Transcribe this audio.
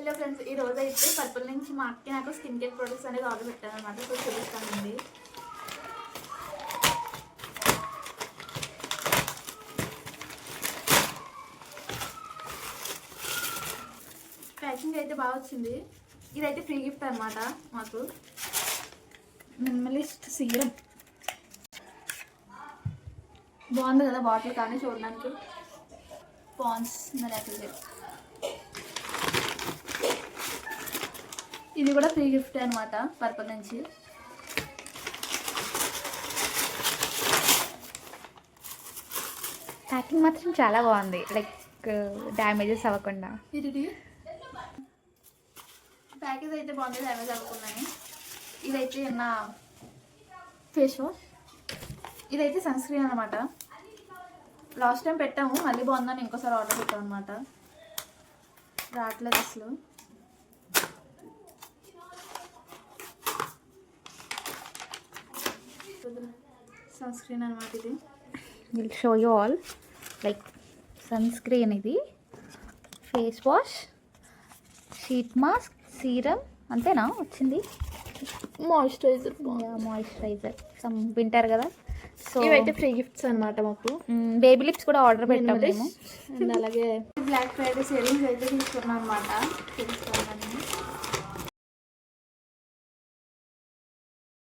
Hello friends, ఈ రోజు అయితే పర్పుల్ నుంచి మా అక్క నాకు స్కిన్ కేర్ ప్రొడక్ట్స్ అనేది ఆర్డర్ పెట్టాను అనమాట. సో చూపిస్తానండి. ప్యాకింగ్ అయితే బాగా వచ్చింది. ఇదైతే ఫ్రీ గిఫ్ట్ అనమాట మాకు. మినిమలిస్ట్ సీరం బాగుంది కదా బాటిల్, కానీ చూడడానికి పాండ్స్ మిరాకిల్ జెల్. ఇది కూడా ఫ్రీ గిఫ్ట్ అనమాట పర్పుల్ నుంచి. ప్యాకింగ్ మాత్రం చాలా బాగుంది, లైక్ డ్యామేజెస్ అవ్వకుండా. ఇది ప్యాకేజ్ అయితే బాగుంది, డ్యామేజ్ అవ్వకుండానే. ఇదైతే నా ఫేస్ వాష్. ఇదైతే సన్ స్క్రీన్ అనమాట. లాస్ట్ టైం పెట్టాము, మళ్ళీ బాగుందని ఇంకోసారి ఆర్డర్ పెట్టాము అనమాట. రావట్లేదు అసలు. సన్ స్క్రీన్ అనమాట ఇది. Will show you all. Like sun screen, ఇది face wash, sheet mask, serum, అంతేనా వచ్చింది? మాయిశ్చరైజర్ సమ్ వింటర్ కదా, సో ఇవైతే ఫ్రీ గిఫ్ట్స్ అనమాట మాకు. బేబీ లిప్స్ కూడా ఆర్డర్ పెట్టాము మేము. అలాగే బ్లాక్ ఫ్రైడే సేవింగ్స్ అయితే తీసుకున్నాం అనమాట. తెలుసుకోవాలని